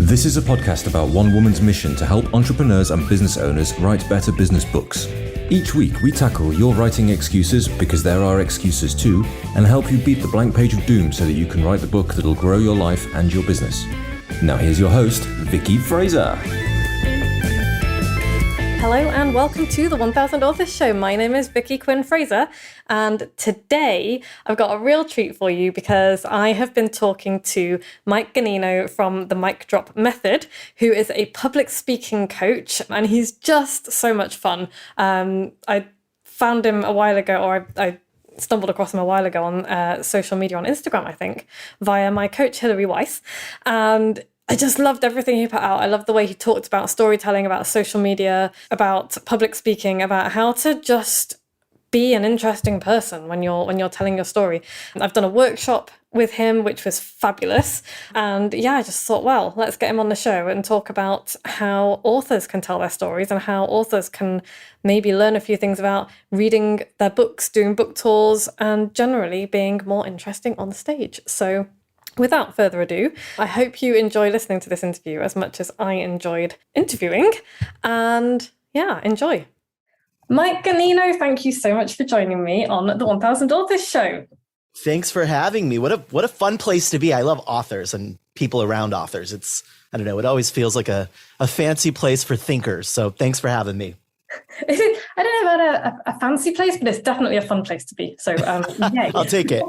This is a podcast about one woman's mission to help entrepreneurs and business owners write better business books. Each week, we tackle your writing excuses, because there are excuses too, and help you beat the blank page of doom so that you can write the book that'll grow your life and your business. Now here's your host, Vicky Fraser. Hello and welcome to the 1000 Authors Show. My name is Vicky Quinn Fraser, and today I've got a real treat for you because I have been talking to Mike Ganino from the Mic Drop Method, who is a public speaking coach, and he's just so much fun. I found him a while ago, or I stumbled across him a while ago on social media, on Instagram, I think, via my coach, Hilary Weiss, and I just loved everything he put out. I loved the way he talked about storytelling, about social media, about public speaking, about how to just be an interesting person when you're telling your story. I've done a workshop with him, which was fabulous. And yeah, I just thought, well, let's get him on the show and talk about how authors can tell their stories and how authors can maybe learn a few things about reading their books, doing book tours, and generally being more interesting on the stage. So without further ado, I hope you enjoy listening to this interview as much as I enjoyed interviewing. And yeah, enjoy. Mike Ganino, thank you so much for joining me on the 1000 Authors Show. Thanks for having me. What a fun place to be. I love authors and people around authors. I don't know, it always feels like a fancy place for thinkers. So thanks for having me. I don't know about a fancy place, but it's definitely a fun place to be. So yeah. I'll take it.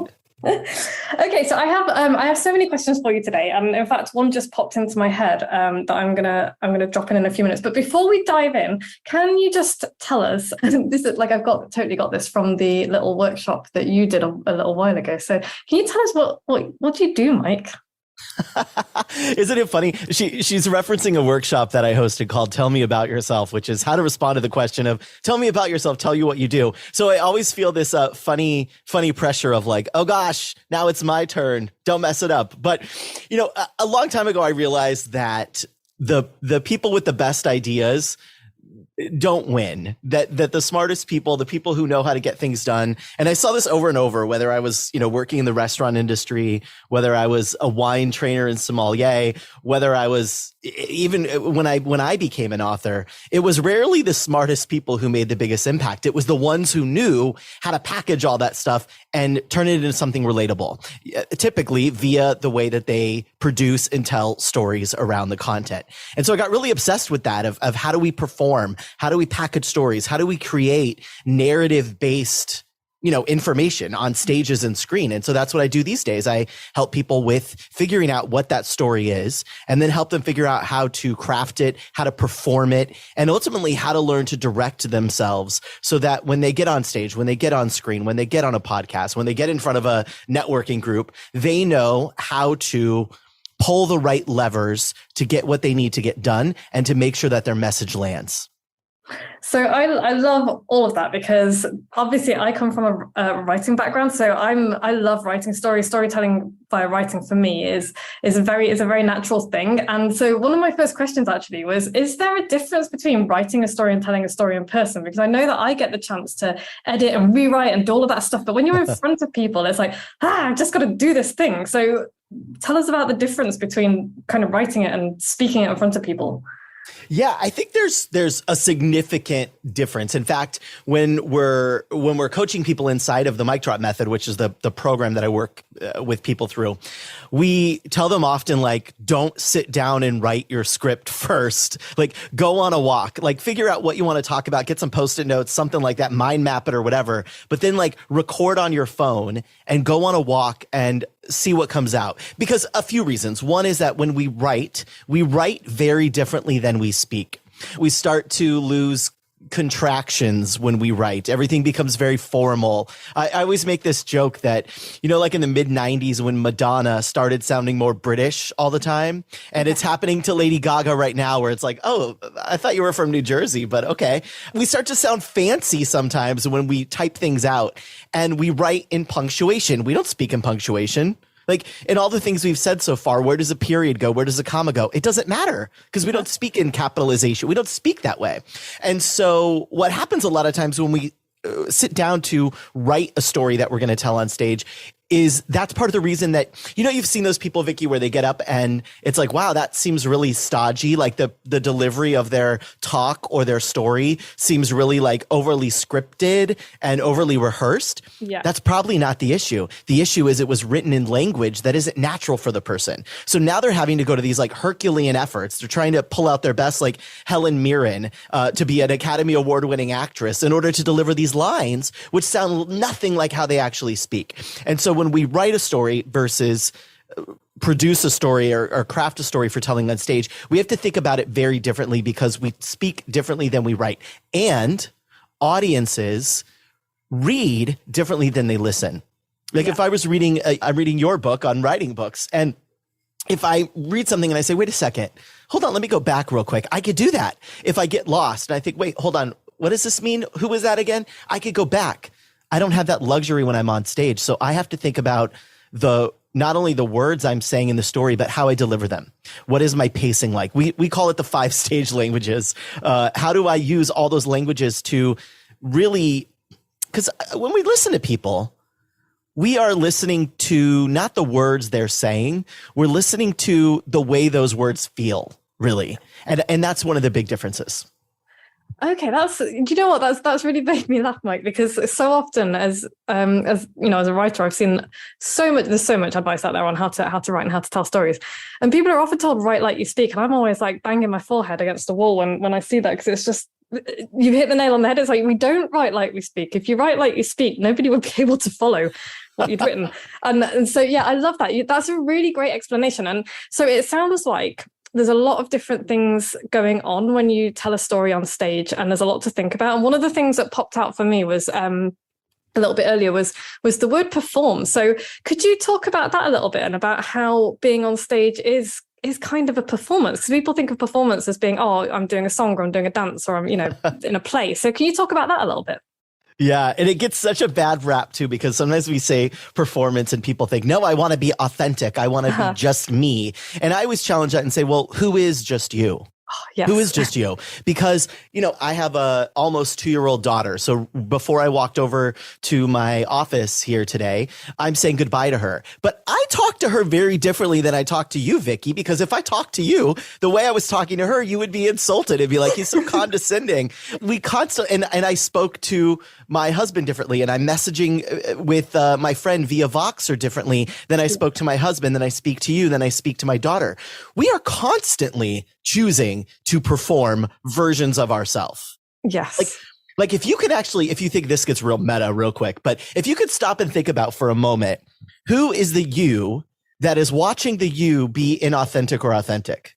Okay, so I have so many questions for you today, and in fact, one just popped into my head that I'm gonna drop in a few minutes. But before we dive in, can you just tell us? This is like I've totally got this from the little workshop that you did a little while ago. So can you tell us what do you do, Mike? Isn't it funny? She's referencing a workshop that I hosted called Tell Me About Yourself, which is how to respond to the question of tell me about yourself, tell you what you do. So I always feel this funny pressure of like, oh gosh, now it's my turn. Don't mess it up. But, a long time ago, I realized that the people with the best ideas don't win, that the smartest people, the people who know how to get things done. And I saw this over and over, whether I was, working in the restaurant industry, whether I was a wine trainer and sommelier, whether I was even when I became an author, it was rarely the smartest people who made the biggest impact. It was the ones who knew how to package all that stuff and turn it into something relatable, typically via the way that they produce and tell stories around the content. And so I got really obsessed with that of how do we perform? How do we package stories? How do we create narrative-based, information on stages and screen? And so that's what I do these days. I help people with figuring out what that story is, and then help them figure out how to craft it, how to perform it, and ultimately how to learn to direct themselves so that when they get on stage, when they get on screen, when they get on a podcast, when they get in front of a networking group, they know how to pull the right levers to get what they need to get done and to make sure that their message lands. So I love all of that because obviously I come from a writing background. So I love writing stories. Storytelling via writing for me is a very natural thing. And so one of my first questions actually was, is there a difference between writing a story and telling a story in person? Because I know that I get the chance to edit and rewrite and do all of that stuff. But when you're in front of people, it's like, I've just got to do this thing. So tell us about the difference between kind of writing it and speaking it in front of people. Yeah, I think there's a significant difference. In fact, when we're coaching people inside of the Mic Drop Method, which is the program that I work with people through, we tell them often, like, don't sit down and write your script first. Like, go on a walk, like figure out what you want to talk about, get some Post-it notes, something like that, mind map it or whatever. But then like record on your phone and go on a walk and see what comes out. Because a few reasons. One is that when we write very differently than we speak. We start to lose contractions when we write. Everything becomes very formal. I always make this joke that, like in the mid-90s when Madonna started sounding more British all the time, and it's happening to Lady Gaga right now where it's like, oh, I thought you were from New Jersey, but okay. We start to sound fancy sometimes when we type things out, and we write in punctuation. We don't speak in punctuation. Like in all the things we've said so far, where does a period go? Where does a comma go? It doesn't matter because we don't speak in capitalization. We don't speak that way. And so what happens a lot of times when we sit down to write a story that we're going to tell on stage, is that's part of the reason that, you've seen those people, Vicky, where they get up and it's like, wow, that seems really stodgy. Like the delivery of their talk or their story seems really like overly scripted and overly rehearsed. Yeah. That's probably not the issue. The issue is it was written in language that isn't natural for the person. So now they're having to go to these like Herculean efforts. They're trying to pull out their best, like Helen Mirren, to be an Academy Award winning actress in order to deliver these lines, which sound nothing like how they actually speak. And so when we write a story versus produce a story or craft a story for telling on stage, we have to think about it very differently because we speak differently than we write. And audiences read differently than they listen. Like if I was reading, I'm reading your book on writing books, and if I read something and I say, wait a second, hold on, let me go back real quick. I could do that. If I get lost and I think, wait, hold on, what does this mean? Who was that again? I could go back. I don't have that luxury when I'm on stage. So I have to think about not only the words I'm saying in the story, but how I deliver them. What is my pacing like? We call it the 5 stage languages. How do I use all those languages to really, because when we listen to people, we are listening to not the words they're saying. We're listening to the way those words feel, really. And that's one of the big differences. Okay, that's really made me laugh, Mike, because so often as a writer, I've seen there's so much advice out there on how to write and how to tell stories, and people are often told write like you speak, and I'm always like banging my forehead against the wall when I see that, because it's just, you've hit the nail on the head. It's like, we don't write like we speak. If you write like you speak, nobody would be able to follow what you'd written. And so, yeah, I love that. That's a really great explanation. And so it sounds like there's a lot of different things going on when you tell a story on stage, and there's a lot to think about. And one of the things that popped out for me was a little bit earlier was the word perform. So could you talk about that a little bit, and about how being on stage is kind of a performance? Because people think of performance as being, I'm doing a song, or I'm doing a dance, or I'm, in a play. So can you talk about that a little bit? Yeah, and it gets such a bad rap too, because sometimes we say performance and people think, no, I want to be authentic. I want to be just me. And I always challenge that and say, well, who is just you? Yes. Who is just you? Because, I have a almost 2-year-old daughter. So before I walked over to my office here today, I'm saying goodbye to her. But I talk to her very differently than I talk to you, Vicky, because if I talk to you the way I was talking to her, you would be insulted. It'd be like, he's so condescending. We constantly, and I spoke to my husband differently, and I'm messaging with my friend via Voxer differently than I spoke to my husband, than I speak to you, than I speak to my daughter. We are constantly choosing to perform versions of ourselves. Yes. Like if you could actually, if you think this gets real meta real quick, but if you could stop and think about for a moment, who is the you that is watching the you be inauthentic or authentic?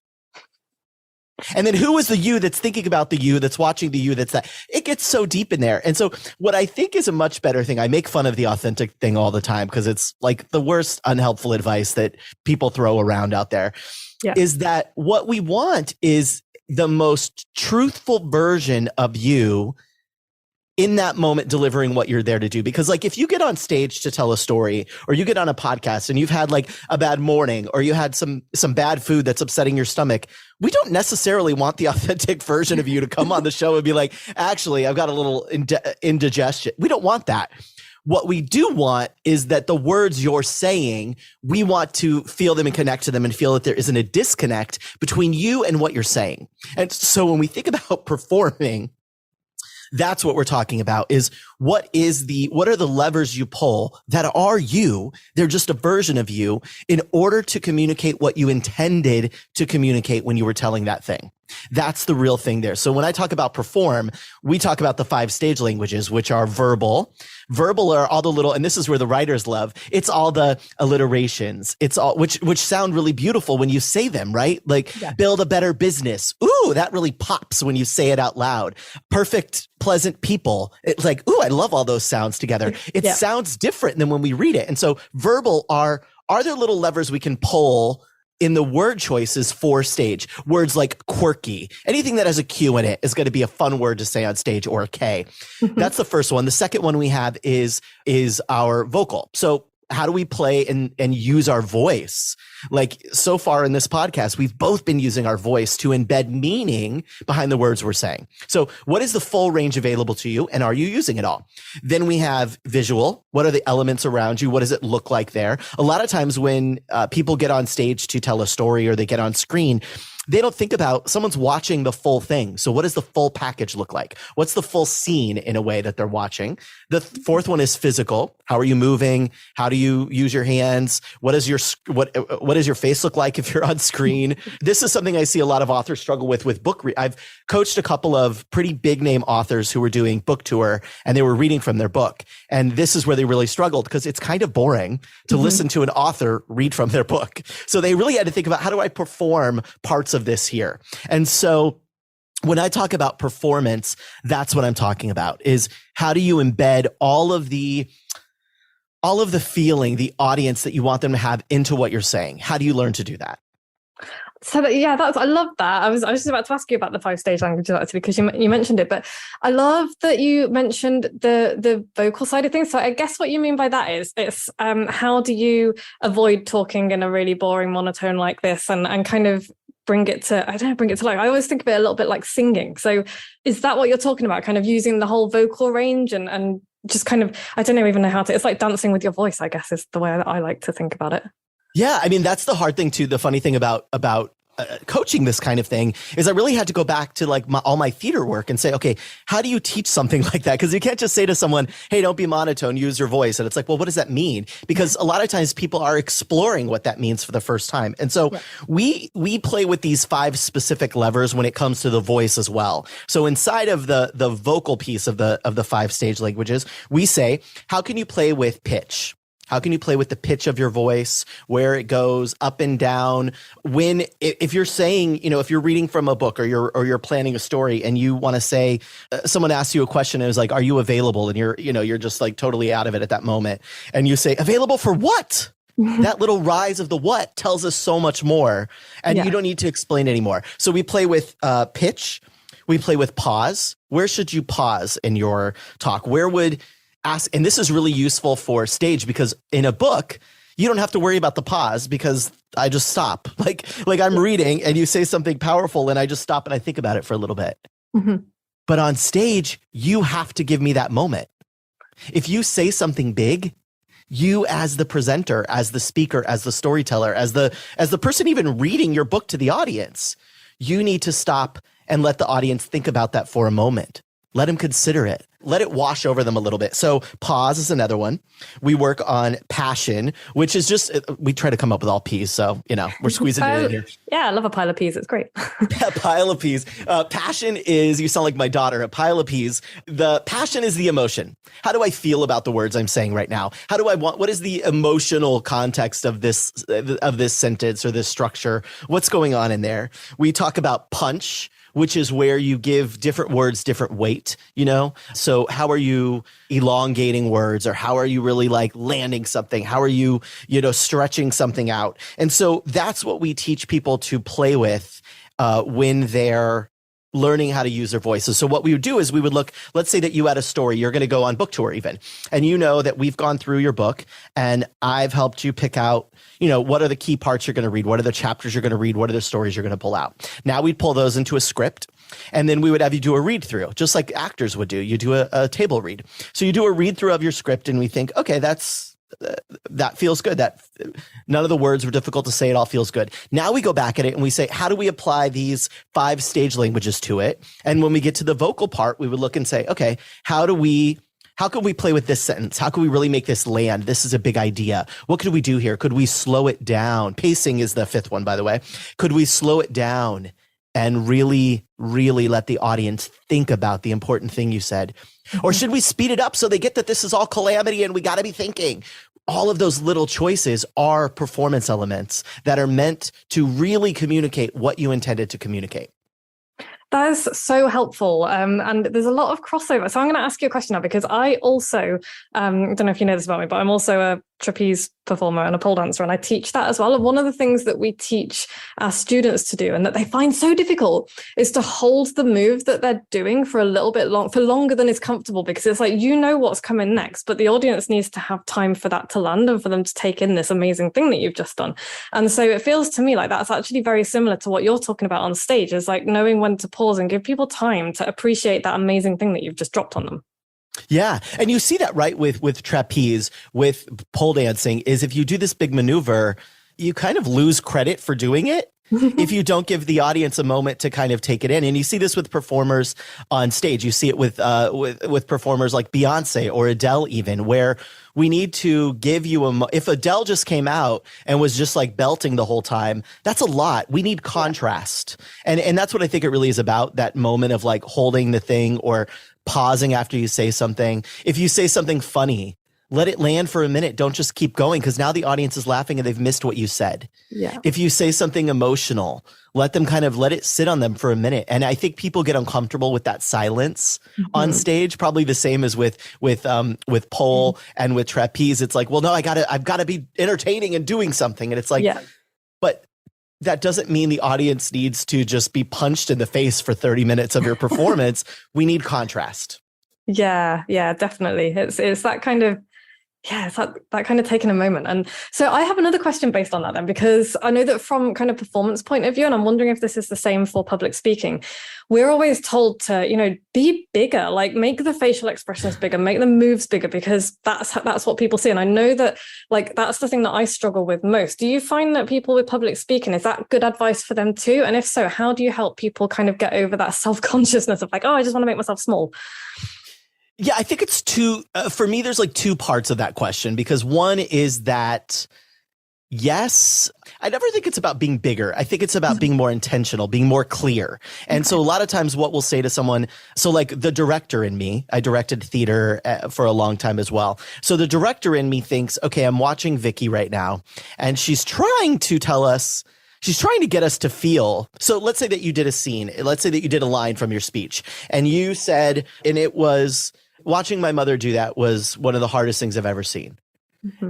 And then who is the you that's thinking about the you that's watching the you that's that? It gets so deep in there. And so what I think is a much better thing, I make fun of the authentic thing all the time because it's like the worst unhelpful advice that people throw around out there, is that what we want is the most truthful version of you in that moment, delivering what you're there to do. Because like if you get on stage to tell a story, or you get on a podcast and you've had like a bad morning, or you had some bad food that's upsetting your stomach, we don't necessarily want the authentic version of you to come on the show and be like, actually, I've got a little indigestion. We don't want that. What we do want is that the words you're saying, we want to feel them and connect to them and feel that there isn't a disconnect between you and what you're saying. And so when we think about performing, that's what we're talking about, is what are the levers you pull that are you? They're just a version of you in order to communicate what you intended to communicate when you were telling that thing. That's the real thing there. So when I talk about perform, we talk about the 5 stage languages, which are verbal. Verbal are all the little, and this is where the writers love, it's all the alliterations. It's all, which sound really beautiful when you say them, right? Like build a better business. Ooh, that really pops when you say it out loud. Perfect, pleasant people. It's like, ooh, I love all those sounds together. It sounds different than when we read it. And so verbal are there little levers we can pull in the word choices for stage? Words like quirky, anything that has a Q in it is going to be a fun word to say on stage, or a K. That's the first one. The second one we have is our vocal. So how do we play and use our voice? Like so far in this podcast, we've both been using our voice to embed meaning behind the words we're saying. So what is the full range available to you, and are you using it all? Then we have visual. What are the elements around you? What does it look like there? A lot of times when people get on stage to tell a story or they get on screen, they don't think about someone's watching the full thing. So what does the full package look like? What's the full scene in a way that they're watching? The fourth one is physical. How are you moving? How do you use your hands? What does your face look like if you're on screen? This is something I see a lot of authors struggle with book. I've coached a couple of pretty big name authors who were doing book tour, and they were reading from their book. And this is where they really struggled, because it's kind of boring to listen to an author read from their book. So they really had to think about, how do I perform parts of this here? And so when I talk about performance, that's what I'm talking about, is how do you embed all of the feeling, the audience that you want them to have into what you're saying? How do you learn to do that? So I love that. I was just about to ask you about the 5 stage languages, actually, because you mentioned it, but I love that you mentioned the vocal side of things. So I guess what you mean by that is it's how do you avoid talking in a really boring monotone like this and kind of bring it to life? I always think of it a little bit like singing. So is that what you're talking about? Kind of using the whole vocal range and just kind of, I don't even know how to, it's like dancing with your voice, I guess, is the way that I like to think about it. Yeah, I mean, that's the hard thing too. The funny thing about coaching this kind of thing is I really had to go back to like all my theater work and say, okay, how do you teach something like that? Because you can't just say to someone, hey, don't be monotone, use your voice. And it's like, well, what does that mean? Because a lot of times people are exploring what that means for the first time. And so we play with these 5 specific levers when it comes to the voice as well. So inside of the vocal piece of the 5 stage languages, we say, how can you play with pitch? How can you play with the pitch of your voice, where it goes up and down? If you're saying, if you're reading from a book or you're planning a story and you want to say, someone asks you a question and is like, are you available? And you're just like totally out of it at that moment. And you say, available for what? That little rise of the what tells us so much more. And you don't need to explain anymore. So we play with pitch. We play with pause. Where should you pause in your talk? Where would ask, and this is really useful for stage, because in a book, you don't have to worry about the pause, because I just stop. Like I'm reading and you say something powerful and I just stop and I think about it for a little bit. Mm-hmm. But on stage, you have to give me that moment. If you say something big, you as the presenter, as the speaker, as the storyteller, as the person even reading your book to the audience, you need to stop and let the audience think about that for a moment. Let them consider it. Let it wash over them a little bit. So pause is another one. We work on passion, which is just, we try to come up with all peas. So, we're squeezing it in here. Yeah, I love a pile of peas. It's great. A pile of peas. Passion is, you sound like my daughter, a pile of peas. The passion is the emotion. How do I feel about the words I'm saying right now? What is the emotional context of this sentence or this structure? What's going on in there? We talk about punch, which is where you give different words different weight, So how are you elongating words, or how are you really like landing something? How are you, stretching something out? And so that's what we teach people to play with when they're learning how to use their voices. So what we would do is we would look, let's say that you had a story, you're going to go on book tour even, and that we've gone through your book and I've helped you pick out, what are the key parts you're going to read? What are the chapters you're going to read? What are the stories you're going to pull out? Now we'd pull those into a script, and then we would have you do a read through, just like actors would do. You do a table read. So you do a read through of your script, and we think, okay, that feels good. That none of the words were difficult to say. It all feels good. Now we go back at it and we say, how do we apply these 5 stage languages to it? And when we get to the vocal part, we would look and say, okay, how can we play with this sentence? How can we really make this land? This is a big idea. What could we do here? Could we slow it down? Pacing is the 5th one, by the way. Could we slow it down and really, really let the audience think about the important thing you said? Or should we speed it up so they get that this is all calamity and we got to be thinking? All of those little choices are performance elements that are meant to really communicate what you intended to communicate. That is so helpful. And there's a lot of crossover. So I'm going to ask you a question now, because I also, I don't know if you know this about me, but I'm also a trapeze performer and a pole dancer, and I teach that as well. And one of the things that we teach our students to do and that they find so difficult is to hold the move that they're doing for a little bit longer than is comfortable, because it's like, you know what's coming next, but the audience needs to have time for that to land and for them to take in this amazing thing that you've just done. And so it feels to me like that's actually very similar to what you're talking about on stage, is like knowing when to pause and give people time to appreciate that amazing thing that you've just dropped on them. Yeah. And you see that, right, with trapeze, with pole dancing, is if you do this big maneuver, you kind of lose credit for doing it if you don't give the audience a moment to kind of take it in. And you see this with performers on stage. You see it with performers like Beyonce or Adele even, where we need to give you if Adele just came out and was just like belting the whole time, that's a lot. We need contrast. And that's what I think it really is about, that moment of like holding the thing or pausing after you say something. If you say something funny, let it land for a minute. Don't just keep going, because now the audience is laughing and they've missed what you said. Yeah. If you say something emotional, let it sit on them for a minute. And I think people get uncomfortable with that silence on stage. Probably the same as with pole and with trapeze. It's like, well, no, I've got to be entertaining and doing something. And it's like, but that doesn't mean the audience needs to just be punched in the face for 30 minutes of your performance. We need contrast. Yeah, definitely. It's that kind of, it's that kind of taking a moment. And so I have another question based on that then, because I know that from kind of performance point of view, and I'm wondering if this is the same for public speaking, we're always told to, be bigger, like make the facial expressions bigger, make the moves bigger, because that's what people see. And I know that like, that's the thing that I struggle with most. Do you find that people with public speaking, is that good advice for them too? And if so, how do you help people kind of get over that self-consciousness of like, oh, I just want to make myself small? Yeah, I think it's for me, there's like two parts of that question, because one is that, yes, I never think it's about being bigger. I think it's about being more intentional, being more clear. And so a lot of times what we'll say to someone, so like the director in me, I directed theater for a long time as well. So the director in me thinks, okay, I'm watching Vicky right now, and she's trying to get us to feel. So let's say that you did a scene. Let's say that you did a line from your speech, and you said, and it was, watching my mother do that was one of the hardest things I've ever seen.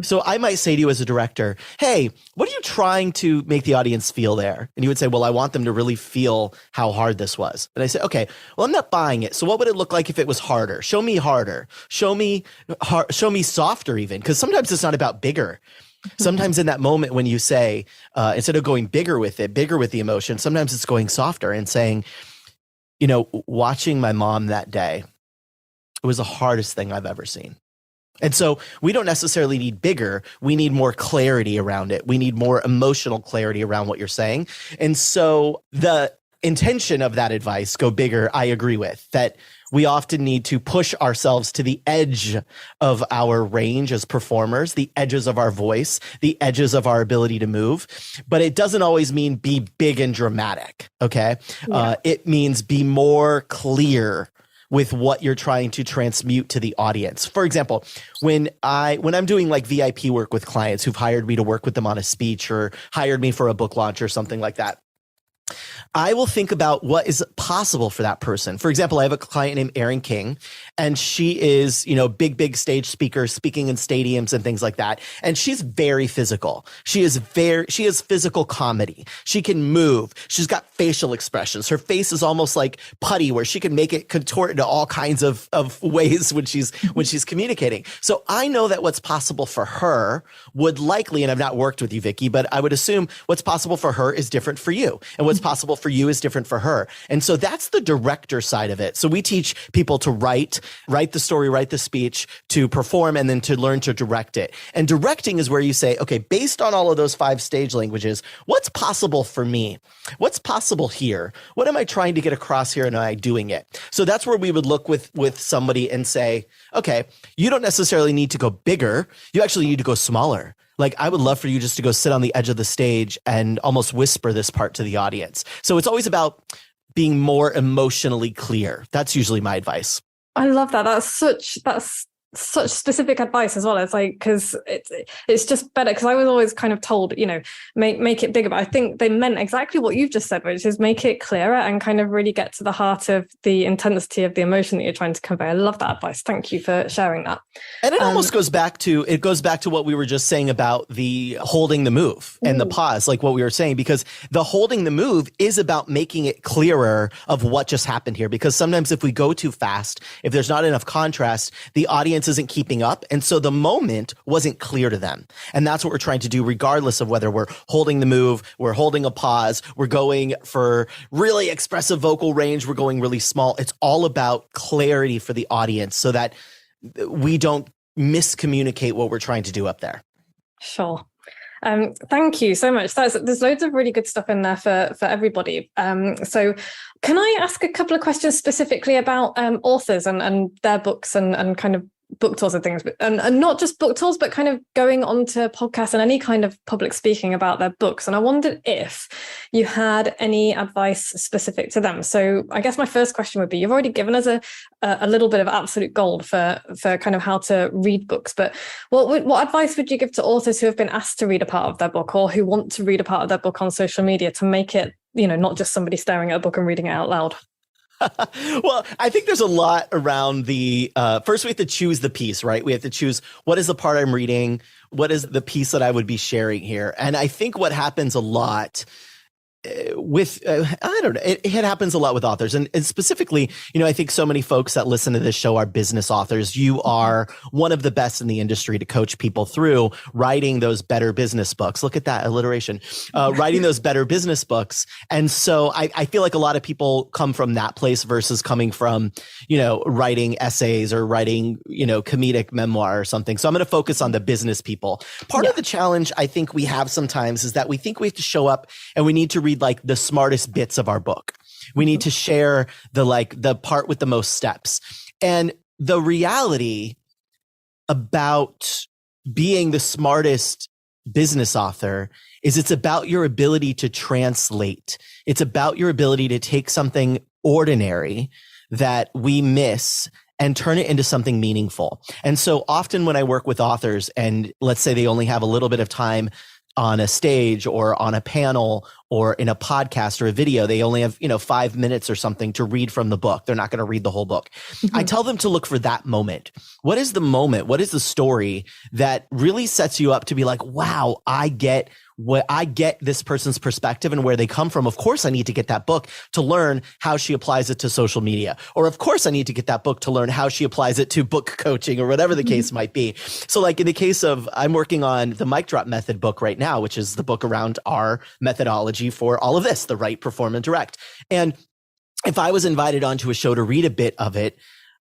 So I might say to you as a director, hey, what are you trying to make the audience feel there? And you would say, well, I want them to really feel how hard this was. And I say, okay, well, I'm not buying it. So what would it look like if it was harder? Show me harder. Show me softer even, because sometimes it's not about bigger. Sometimes in that moment when you say, instead of going bigger with the emotion, sometimes it's going softer and saying, watching my mom that day, it was the hardest thing I've ever seen. And so we don't necessarily need bigger. We need more clarity around it. We need more emotional clarity around what you're saying. And so the intention of that advice, go bigger, I agree with that. We often need to push ourselves to the edge of our range as performers, the edges of our voice, the edges of our ability to move. But it doesn't always mean be big and dramatic, okay? Yeah. It means be more clear with what you're trying to transmute to the audience. For example, when I'm doing like VIP work with clients who've hired me to work with them on a speech or hired me for a book launch or something like that, I will think about what is possible for that person. For example, I have a client named Erin King, and she is, big stage speaker, speaking in stadiums and things like that. And she's very physical. She is physical comedy. She can move. She's got facial expressions. Her face is almost like putty, where she can make it contort into all kinds of ways when she's communicating. So I know that what's possible for her would likely, and I've not worked with you, Vicky, but I would assume what's possible for her is different for you. And what's possible for you is different for her. And so that's the director side of it. So we teach people to write the story, write the speech, to perform, and then to learn to direct it. And directing is where you say, okay, based on all of those 5 stage languages, what's possible for me? What's possible here? What am I trying to get across here, and am I doing it? So that's where we would look with somebody and say, okay, you don't necessarily need to go bigger. You actually need to go smaller. Like, I would love for you just to go sit on the edge of the stage and almost whisper this part to the audience. So it's always about being more emotionally clear. That's usually my advice. I love that. That's such specific advice as well. It's like, because it's just better, because I was always kind of told, make it bigger, but I think they meant exactly what you've just said, which is make it clearer and kind of really get to the heart of the intensity of the emotion that you're trying to convey. I love that advice. Thank you for sharing that. And it almost goes back to what we were just saying about the holding the move and the pause, like what we were saying, because the holding the move is about making it clearer of what just happened here. Because sometimes if we go too fast, if there's not enough contrast, the audience isn't keeping up. And so the moment wasn't clear to them. And that's what we're trying to do, regardless of whether we're holding the move, we're holding a pause, we're going for really expressive vocal range, we're going really small. It's all about clarity for the audience so that we don't miscommunicate what we're trying to do up there. Sure. Thank you so much. There's loads of really good stuff in there for everybody. So can I ask a couple of questions specifically about authors and their books and kind of book tours and things, and not just book tours, but kind of going onto podcasts and any kind of public speaking about their books. And I wondered if you had any advice specific to them. So I guess my first question would be, you've already given us a little bit of absolute gold for kind of how to read books, but what advice would you give to authors who have been asked to read a part of their book, or who want to read a part of their book on social media, to make it, not just somebody staring at a book and reading it out loud? Well, I think there's a lot around the, first we have to choose the piece, right? We have to choose, what is the part I'm reading? What is the piece that I would be sharing here? And I think what happens a lot with, I don't know, it happens a lot with authors. And specifically, I think so many folks that listen to this show are business authors. You are one of the best in the industry to coach people through writing those better business books. Look at that alliteration, writing those better business books. And so I feel like a lot of people come from that place versus coming from, writing essays or writing, comedic memoir or something. So I'm going to focus on the business people. Part of the challenge I think we have sometimes is that we think we have to show up and we need to read like the smartest bits of our book. We need to share the part with the most steps. And the reality about being the smartest business author is it's about your ability to translate. It's about your ability to take something ordinary that we miss and turn it into something meaningful. And so often when I work with authors, and let's say they only have a little bit of time on a stage or on a panel or in a podcast or a video, they only have, 5 minutes or something to read from the book. They're not going to read the whole book. I tell them to look for that moment. What is the moment? What is the story that really sets you up to be like, wow, I get this person's perspective and where they come from. Of course, I need to get that book to learn how she applies it to social media. Or of course, I need to get that book to learn how she applies it to book coaching or whatever the case might be. So like in the case of, I'm working on the Mic Drop Method book right now, which is the book around our methodology for all of this, the write, perform, and direct. And if I was invited onto a show to read a bit of it,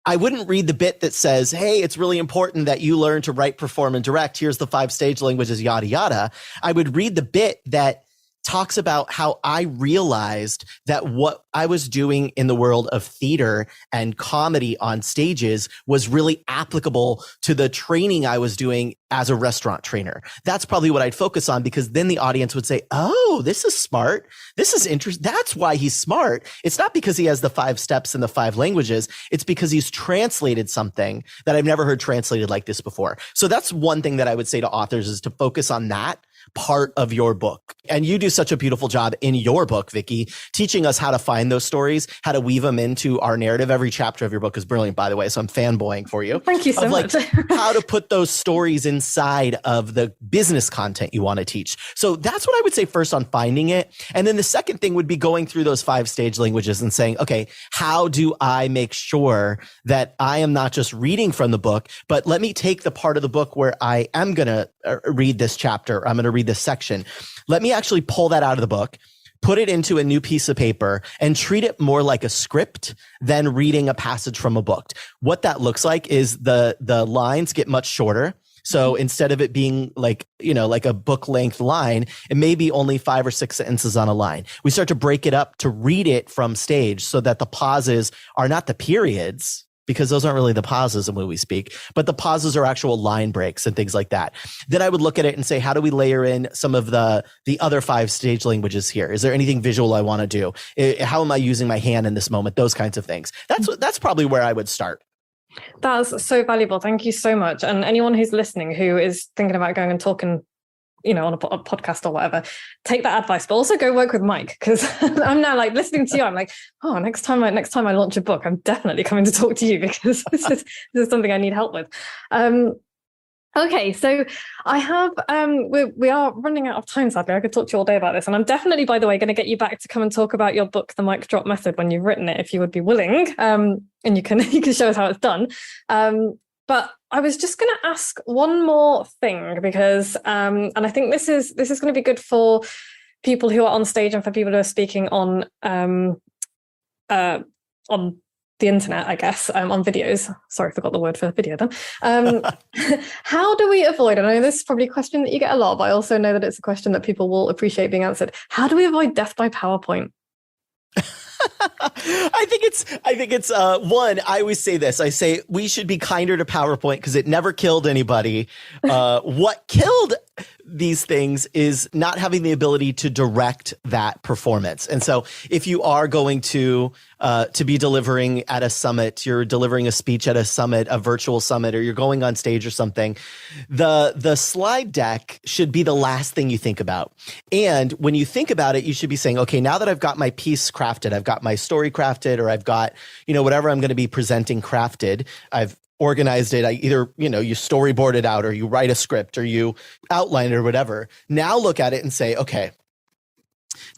I wouldn't read the bit that says, hey, it's really important that you learn to write, perform, and direct. Here's the 5 stage languages, yada, yada. I would read the bit that talks about how I realized that what I was doing in the world of theater and comedy on stages was really applicable to the training I was doing as a restaurant trainer. That's probably what I'd focus on, because then the audience would say, oh, this is smart. This is interesting. That's why he's smart. It's not because he has the 5 steps and the 5 languages. It's because he's translated something that I've never heard translated like this before. So that's one thing that I would say to authors, is to focus on that part of your book. And you do such a beautiful job in your book, Vicky, teaching us how to find those stories, how to weave them into our narrative. Every chapter of your book is brilliant, by the way. So I'm fanboying for you. Thank you so much. How to put those stories inside of the business content you want to teach. So that's what I would say first on finding it. And then the second thing would be going through those 5 stage languages and saying, okay, how do I make sure that I am not just reading from the book, but let me take the part of the book where I am going to read this chapter, I'm going to read this section. Let me actually pull that out of the book, put it into a new piece of paper, and treat it more like a script than reading a passage from a book. What that looks like is the lines get much shorter. So instead of it being like a book length line, it may be only 5 or 6 sentences on a line. We start to break it up to read it from stage so that the pauses are not the periods, because those aren't really the pauses in when we speak, but the pauses are actual line breaks and things like that. Then I would look at it and say, how do we layer in some of the other 5 stage languages here? Is there anything visual I want to do? How am I using my hand in this moment? Those kinds of things. That's probably where I would start. That's so valuable. Thank you so much. And anyone who's listening who is thinking about going and talking, on a podcast or whatever, take that advice, but also go work with Mike, because I'm now like listening to you. I'm like, oh, next time I launch a book, I'm definitely coming to talk to you, because this is something I need help with. Okay, so I have, we are running out of time, sadly. I could talk to you all day about this. And I'm definitely, by the way, going to get you back to come and talk about your book, The Mic Drop Method, when you've written it, if you would be willing. And you can show us how it's done. But I was just going to ask one more thing, because, and I think this is going to be good for people who are on stage and for people who are speaking on the internet, I guess, on videos. Sorry, I forgot the word for video then. How do we avoid, and I know this is probably a question that you get a lot, but I also know that it's a question that people will appreciate being answered. How do we avoid death by PowerPoint? I think it's one, I always say this. I say we should be kinder to PowerPoint because it never killed anybody. What killed these things is not having the ability to direct that performance. And so if you are going to be delivering at a summit, you're delivering a speech at a summit, a virtual summit, or you're going on stage or something, the slide deck should be the last thing you think about. And when you think about it, you should be saying, okay, now that I've got my piece crafted, I've got my story crafted, or I've got, whatever I'm going to be presenting crafted, I've organized it. I either, you storyboard it out, or you write a script, or you outline it, or whatever. Now look at it and say, okay,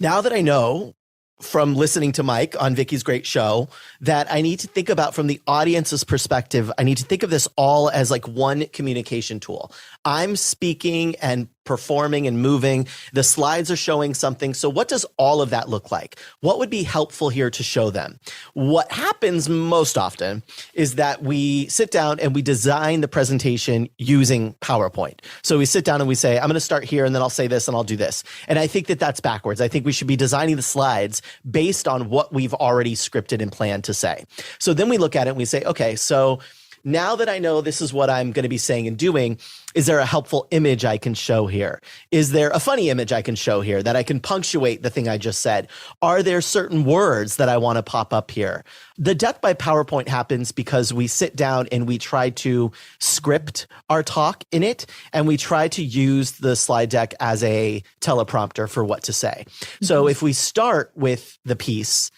now that I know from listening to Mike on Vicky's great show that I need to think about from the audience's perspective, I need to think of this all as like one communication tool. I'm speaking and performing and moving. The slides are showing something. So what does all of that look like? What would be helpful here to show them? What happens most often is that we sit down and we design the presentation using PowerPoint. So we sit down and we say, I'm going to start here, and then I'll say this and I'll do this. And I think that that's backwards. I think we should be designing the slides based on what we've already scripted and planned to say. So then we look at it and we say, okay, so now that I know this is what I'm going to be saying and doing, is there a helpful image I can show here? Is there a funny image I can show here that I can punctuate the thing I just said? Are there certain words that I want to pop up here? The death by PowerPoint happens because we sit down and we try to script our talk in it, and we try to use the slide deck as a teleprompter for what to say. So if we start with the piece,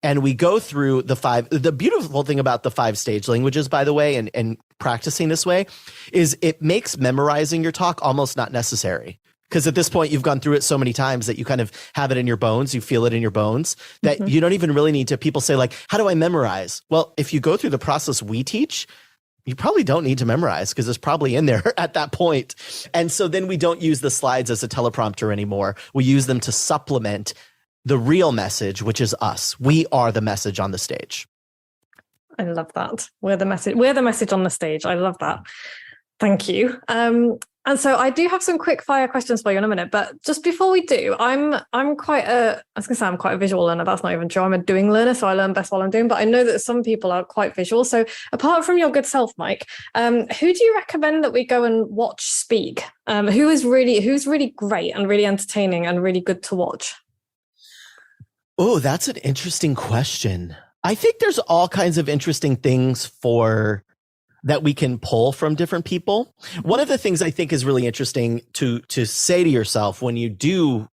and we go through the beautiful thing about the 5 stage languages, by the way, and practicing this way, is it makes memorizing your talk almost not necessary. Because at this point, you've gone through it so many times that you kind of have it in your bones, you feel it in your bones, that you don't even really need to. People say like, how do I memorize? Well, if you go through the process we teach, you probably don't need to memorize because it's probably in there at that point. And so then we don't use the slides as a teleprompter anymore. We use them to supplement the real message, which is us. We are the message on the stage. I love that. We're the message. We're the message on the stage. I love that. Thank you. And so I do have some quick fire questions for you in a minute, but just before we do, I'm quite a visual learner. That's not even true. I'm a doing learner, so I learn best while I'm doing, but I know that some people are quite visual. So apart from your good self, Mike, who do you recommend that we go and watch speak? Who's really great and really entertaining and really good to watch? Oh, that's an interesting question. I think there's all kinds of interesting things that we can pull from different people. One of the things I think is really interesting to say to yourself when you do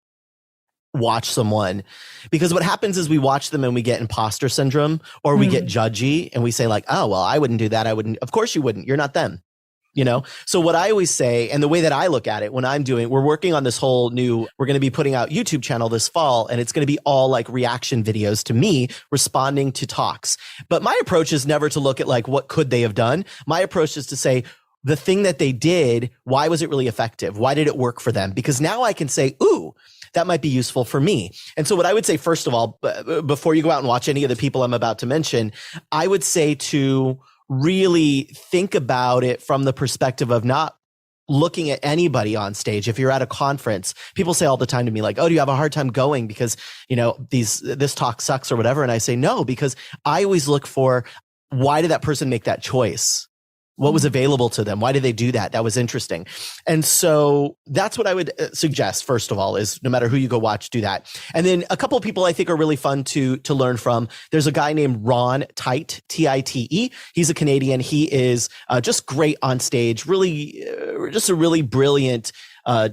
watch someone, because what happens is we watch them and we get imposter syndrome, or we get judgy and we say like, oh, well, I wouldn't do that. I wouldn't. Of course you wouldn't. You're not them. So what I always say, and the way that I look at it when we're working on this whole we're going to be putting out YouTube channel this fall, and it's going to be all like reaction videos to me responding to talks. But my approach is never to look at like, what could they have done? My approach is to say, the thing that they did, why was it really effective? Why did it work for them? Because now I can say, ooh, that might be useful for me. And so what I would say, first of all, before you go out and watch any of the people I'm about to mention, I would say to really think about it from the perspective of not looking at anybody on stage. If you're at a conference, people say all the time to me like, oh, do you have a hard time going because, this talk sucks or whatever? And I say no, because I always look for, why did that person make that choice? What was available to them? Why did they do that? That was interesting. And so that's what I would suggest, first of all, is no matter who you go watch, do that. And then a couple of people I think are really fun to learn from. There's a guy named Ron Tite, Tite. He's a Canadian. He is just great on stage, really, just a really brilliant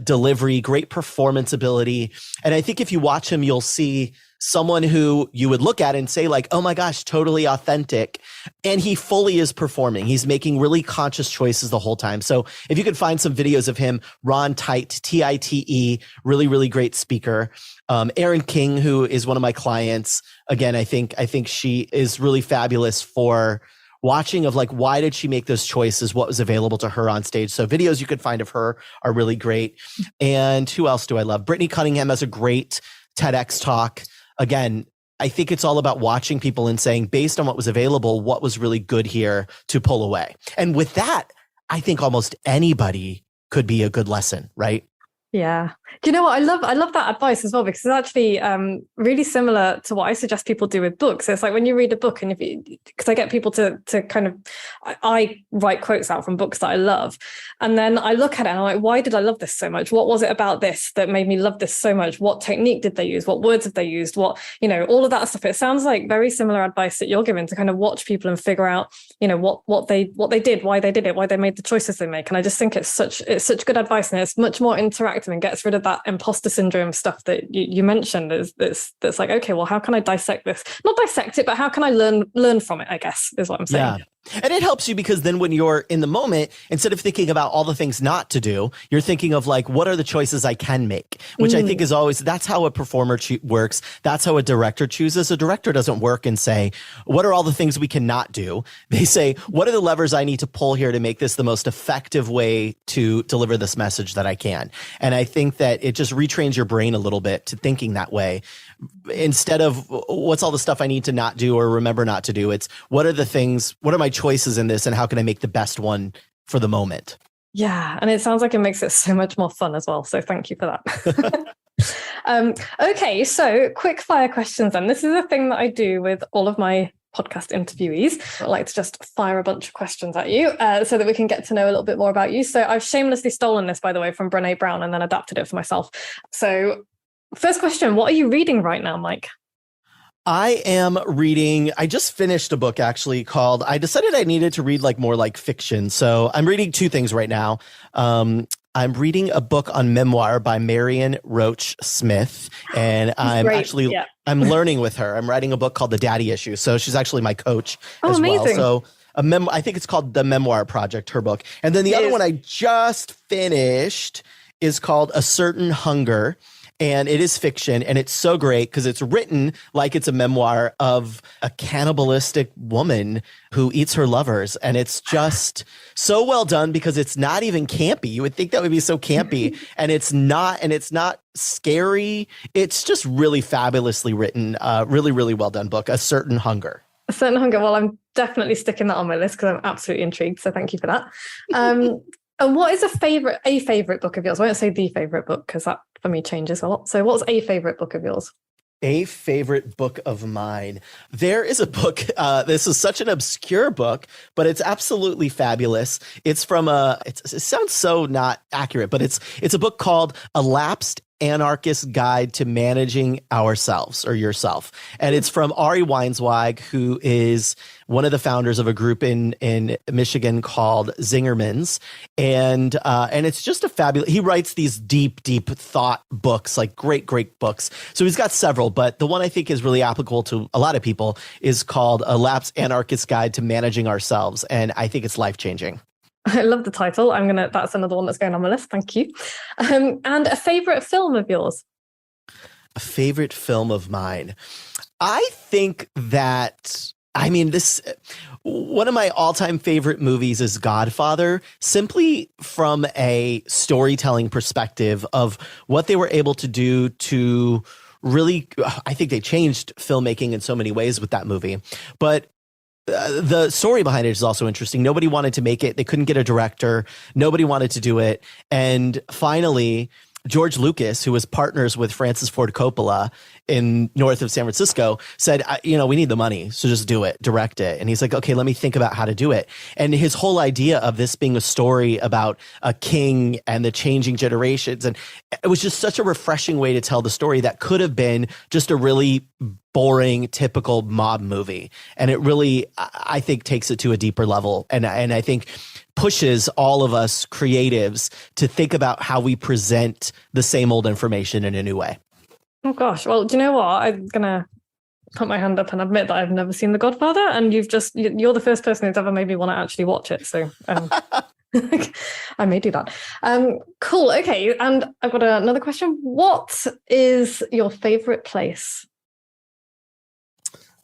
delivery, great performance ability. And I think if you watch him, you'll see someone who you would look at and say like, oh my gosh, totally authentic. And he fully is performing. He's making really conscious choices the whole time. So if you could find some videos of him, Ron Tite, Tite, really, really great speaker. Erin King, who is one of my clients. Again, I think she is really fabulous for watching of like, why did she make those choices? What was available to her on stage? So videos you could find of her are really great. And who else do I love? Brittany Cunningham has a great TEDx talk. Again, I think it's all about watching people and saying, based on what was available, what was really good here to pull away. And with that, I think almost anybody could be a good lesson, right? Yeah. Do you know what? I love that advice as well, because it's actually really similar to what I suggest people do with books. So it's like when you read a book, and because I get people to kind of, I write quotes out from books that I love. And then I look at it and I'm like, why did I love this so much? What was it about this that made me love this so much? What technique did they use? What words have they used? What, all of that stuff. It sounds like very similar advice that you're giving to kind of watch people and figure out, what they did, why they did it, why they made the choices they make. And I just think it's such good advice, and it's much more interactive and gets rid of that imposter syndrome stuff that you mentioned. That's like, okay, well, how can I dissect this? Not dissect it, but how can I learn from it, I guess, is what I'm saying. Yeah. And it helps you because then when you're in the moment, instead of thinking about all the things not to do, you're thinking of like, what are the choices I can make? Which I think is always, that's how a performer works. That's how a director chooses. A director doesn't work and say, what are all the things we cannot do? They say, what are the levers I need to pull here to make this the most effective way to deliver this message that I can? And I think that it just retrains your brain a little bit to thinking that way. Instead of what's all the stuff I need to not do or remember not to do, it's what are my choices in this and how can I make the best one for the moment? Yeah. And it sounds like it makes it so much more fun as well. So thank you for that. Okay. So quick fire questions then. This is a thing that I do with all of my podcast interviewees. I like to just fire a bunch of questions at you so that we can get to know a little bit more about you. So I've shamelessly stolen this, by the way, from Brené Brown and then adapted it for myself. So first question, what are you reading right now, Mike? I am reading, I just finished a book actually called, I decided I needed to read like more like fiction. So I'm reading two things right now. I'm reading a book on memoir by Marion Roach Smith, and I'm learning with her. I'm writing a book called The Daddy Issue. So she's actually my coach as amazing. well. So I think it's called The Memoir Project, her book. And then the other one I just finished is called A Certain Hunger. And it is fiction, and it's so great because it's written like it's a memoir of a cannibalistic woman who eats her lovers. And it's just so well done because it's not even campy. You would think that would be so campy, and it's not scary. It's just really fabulously written, really, really well done book, A Certain Hunger. A Certain Hunger. Well, I'm definitely sticking that on my list because I'm absolutely intrigued. So thank you for that. And what is a favorite book of yours? I won't say the favorite book because that for me changes a lot. So what's a favorite book of yours? A favorite book of mine. There is a book. This is such an obscure book, but it's absolutely fabulous. It's from it sounds so not accurate, but it's a book called A Lapsed Anarchist Guide to Managing Ourselves or Yourself. And it's from Ari Weinzweig, who is one of the founders of a group in Michigan called Zingerman's. And it's just a fabulous, he writes these deep thought books, like great books. So he's got several, but the one I think is really applicable to a lot of people is called A Lapsed Anarchist Guide to Managing Ourselves. And I think it's life-changing. I love the title. That's another one that's going on my list. Thank you. And a favorite film of yours? A favorite film of mine. I think that, one of my all-time favorite movies is Godfather, simply from a storytelling perspective of what they were able to do to really, I think they changed filmmaking in so many ways with that movie. But the story behind it is also interesting. Nobody wanted to make it. They couldn't get a director. Nobody wanted to do it. And finally, George Lucas, who was partners with Francis Ford Coppola in north of San Francisco, said, we need the money, so just do it, direct it. And he's like, okay, let me think about how to do it. And his whole idea of this being a story about a king and the changing generations, and it was just such a refreshing way to tell the story that could have been just a really boring, typical mob movie. And it really, I think, takes it to a deeper level. And I think pushes all of us creatives to think about how we present the same old information in a new way. Oh gosh. Well, do you know what? I'm gonna put my hand up and admit that I've never seen The Godfather, and you're the first person who's ever made me want to actually watch it. So I may do that. Cool. Okay. And I've got another question. What is your favorite place?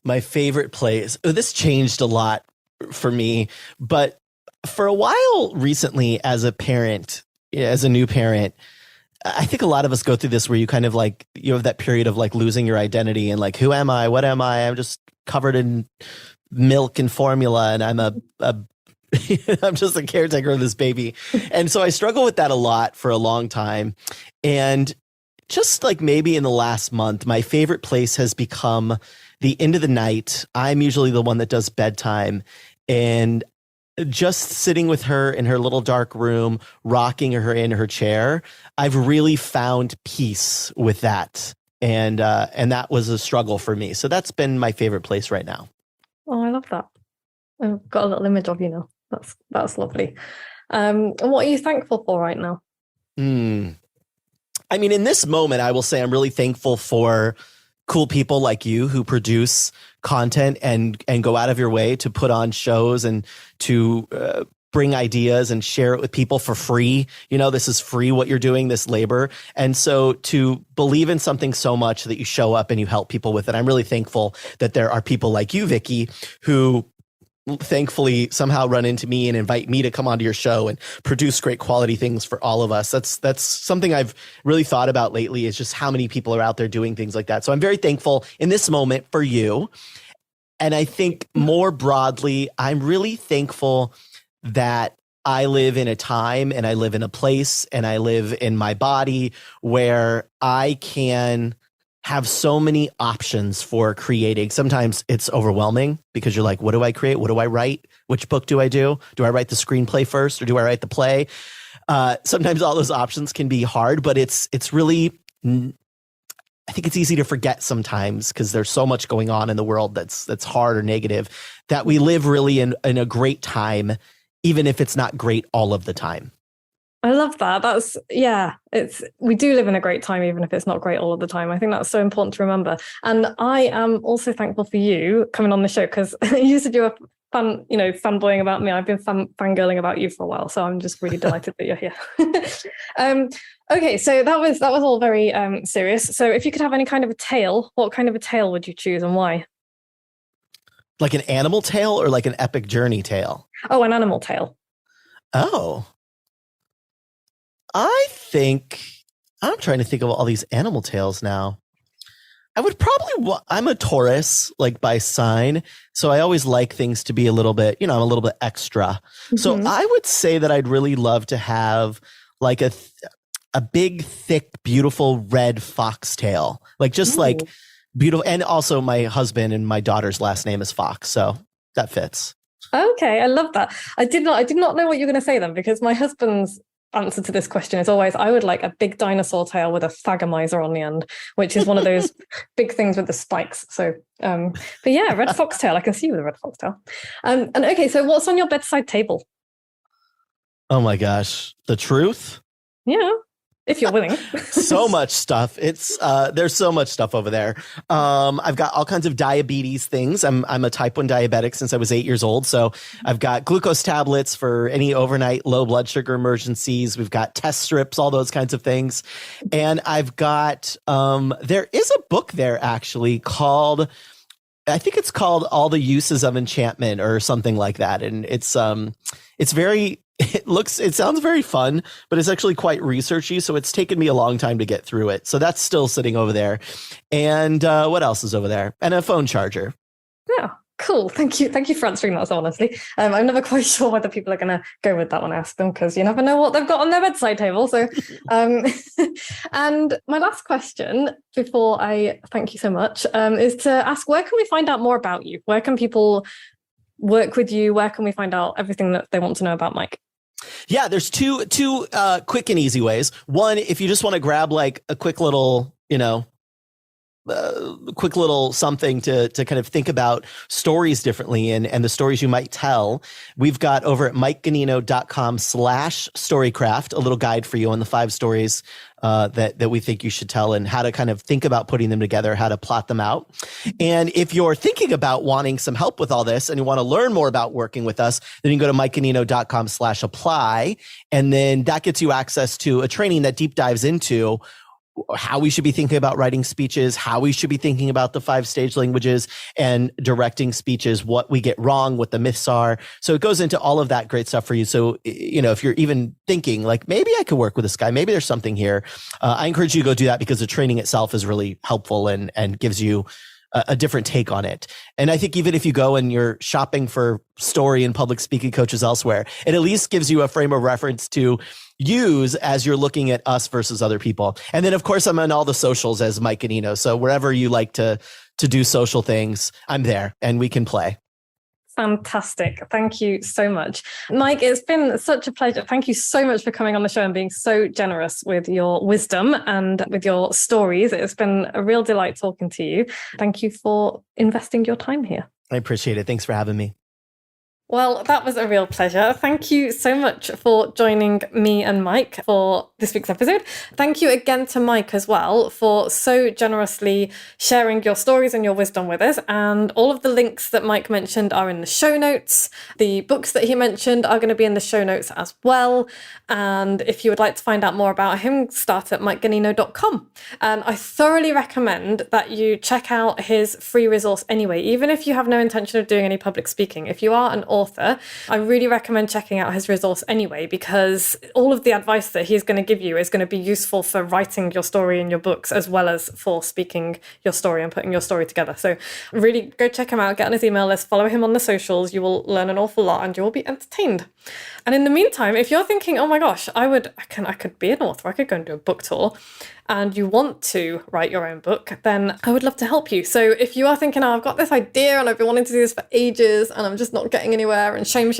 My favorite place. Oh, this changed a lot for me, but for a while recently, as a parent, as a new parent, I think a lot of us go through this where you kind of like, you have that period of like losing your identity and like, who am I? What am I? I'm just covered in milk and formula, and I'm I'm just a caretaker of this baby. And so I struggle with that a lot for a long time. And just like maybe in the last month, my favorite place has become the end of the night. I'm usually the one that does bedtime, and just sitting with her in her little dark room, rocking her in her chair, I've really found peace with that. And that was a struggle for me. So that's been my favorite place right now. Oh, I love that. I've got a little image of you now. That's lovely. And what are you thankful for right now? I mean, in this moment, I will say I'm really thankful for cool people like you who produce content and go out of your way to put on shows and to bring ideas and share it with people for free. This is free what you're doing, this labor. And so to believe in something so much that you show up and you help people with it, I'm really thankful that there are people like you, Vicky, who thankfully somehow run into me and invite me to come onto your show and produce great quality things for all of us. That's something I've really thought about lately, is just how many people are out there doing things like that. So I'm very thankful in this moment for you. And I think more broadly, I'm really thankful that I live in a time and I live in a place and I live in my body where I can have so many options for creating. Sometimes it's overwhelming because you're like, what do I create? What do I write? Which book do I do? Do I write the screenplay first or do I write the play? Sometimes all those options can be hard, but it's really, I think it's easy to forget sometimes because there's so much going on in the world that's hard or negative, that we live really in a great time, even if it's not great all of the time. I love that. We do live in a great time, even if it's not great all of the time. I think that's so important to remember. And I am also thankful for you coming on the show, because you said you were fanboying about me. I've been fangirling about you for a while. So I'm just really delighted that you're here. Okay, so that was all very serious. So if you could have any kind of a tale, what kind of a tale would you choose and why? Like an animal tale or like an epic journey tale? Oh, an animal tale. Oh. I think I'm trying to think of all these animal tales now. I would probably, I'm a Taurus, like by sign. So I always like things to be a little bit, I'm a little bit extra. Mm-hmm. So I would say that I'd really love to have like a big, thick, beautiful red foxtail, like just like beautiful. And also my husband and my daughter's last name is Fox. So that fits. Okay. I love that. I did not know what you were going to say then, because my husband's answer to this question is always, I would like a big dinosaur tail with a thagomizer on the end, which is one of those big things with the spikes. So, but yeah, red foxtail. I can see you with a red foxtail. And okay, so what's on your bedside table? Oh my gosh, the truth? Yeah, if you're willing. So much stuff. It's there's so much stuff over there. I've got all kinds of diabetes things. I'm a type 1 diabetic since I was 8 years old. So I've got glucose tablets for any overnight low blood sugar emergencies. We've got test strips, all those kinds of things. And I've got there is a book there actually called, I think it's called All the Uses of Enchantment or something like that. And it's very, it sounds very fun, but it's actually quite researchy. So it's taken me a long time to get through it. So that's still sitting over there. And what else is over there? And a phone charger. Yeah, Cool. Thank you. Thank you for answering that so honestly. I'm never quite sure whether people are going to go with that when I ask them, because you never know what they've got on their bedside table. So, and my last question before I thank you so much is to ask, where can we find out more about you? Where can people work with you? Where can we find out everything that they want to know about Mike? Yeah, there's two quick and easy ways. One, if you just want to grab like a quick little, something to kind of think about stories differently and the stories you might tell. We've got over at mikeganino.com/storycraft, a little guide for you on the 5 stories that we think you should tell and how to kind of think about putting them together, how to plot them out. And if you're thinking about wanting some help with all this and you want to learn more about working with us, then you can go to mikeganino.com/apply. And then that gets you access to a training that deep dives into how we should be thinking about writing speeches, how we should be thinking about the 5 stage languages and directing speeches, what we get wrong, what the myths are. So it goes into all of that great stuff for you. So, if you're even thinking like, maybe I could work with this guy, maybe there's something here. I encourage you to go do that because the training itself is really helpful and gives you a different take on it. And I think even if you go and you're shopping for story and public speaking coaches elsewhere, it at least gives you a frame of reference to use as you're looking at us versus other people. And then of course I'm on all the socials as Mike Ganino. So wherever you like to do social things, I'm there and we can play. Fantastic. Thank you so much. Mike, it's been such a pleasure. Thank you so much for coming on the show and being so generous with your wisdom and with your stories. It's been a real delight talking to you. Thank you for investing your time here. I appreciate it. Thanks for having me. Well, that was a real pleasure. Thank you so much for joining me and Mike for this week's episode. Thank you again to Mike as well for so generously sharing your stories and your wisdom with us. And all of the links that Mike mentioned are in the show notes. The books that he mentioned are going to be in the show notes as well. And if you would like to find out more about him, start at mikeganino.com. And I thoroughly recommend that you check out his free resource anyway, even if you have no intention of doing any public speaking. If you are an author, I really recommend checking out his resource anyway, because all of the advice that he's going to give you is going to be useful for writing your story in your books as well as for speaking your story and putting your story together. So really go check him out, get on his email list, follow him on the socials. You will learn an awful lot and you will be entertained. And in the meantime, if you're thinking, oh my gosh, I could be an author, I could go and do a book tour, and you want to write your own book, then I would love to help you. So if you are thinking, oh, I've got this idea and I've been wanting to do this for ages and I'm just not getting anywhere, and shame,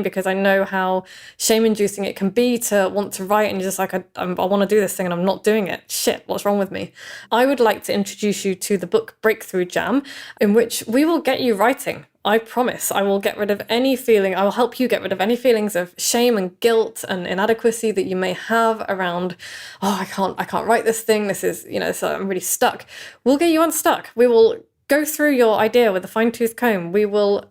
because I know how shame-inducing it can be to want to write and you're just like, I want to do this thing and I'm not doing it. Shit, what's wrong with me? I would like to introduce you to the Book Breakthrough Jam, in which we will get you writing. I promise I will get rid of any feeling. I will help you get rid of any feelings of shame and guilt and inadequacy that you may have around, oh, I can't write this thing. This is, so I'm really stuck. We'll get you unstuck. We will go through your idea with a fine-tooth comb. We will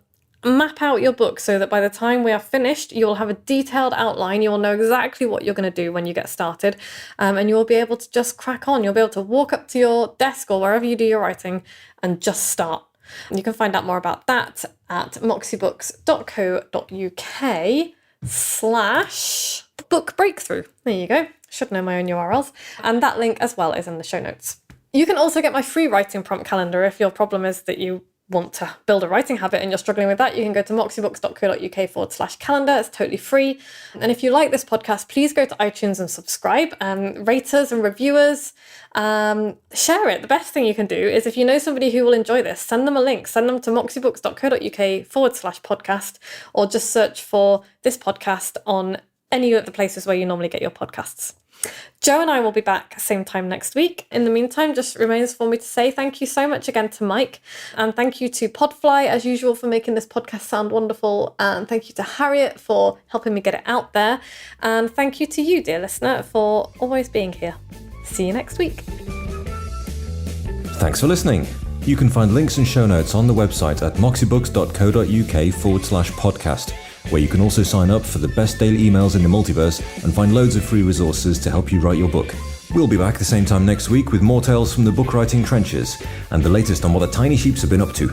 map out your book so that by the time we are finished, you will have a detailed outline. You will know exactly what you're going to do when you get started. And you will be able to just crack on. You'll be able to walk up to your desk or wherever you do your writing and just start. You can find out more about that at moxiebooks.co.uk/book breakthrough. There you go. Should know my own URLs. And that link as well is in the show notes. You can also get my free writing prompt calendar if your problem is that you want to build a writing habit and you're struggling with that. You can go to moxiebooks.co.uk/calendar. It's totally free. And if you like this podcast, please go to iTunes and subscribe and rate us and review us. Share it. The best thing you can do is, if you know somebody who will enjoy this, send them a link. Send them to moxiebooks.co.uk/podcast, or just search for this podcast on any of the places where you normally get your podcasts. Joe and I will be back same time next week. In the meantime, just remains for me to say thank you so much again to Mike, and thank you to Podfly as usual for making this podcast sound wonderful, and thank you to Harriet for helping me get it out there, and thank you to you, dear listener, for always being here. See you next week. Thanks for listening. You can find links and show notes on the website at moxiebooks.co.uk/podcast, where you can also sign up for the best daily emails in the multiverse and find loads of free resources to help you write your book. We'll be back the same time next week with more tales from the book writing trenches and the latest on what the tiny sheeps have been up to.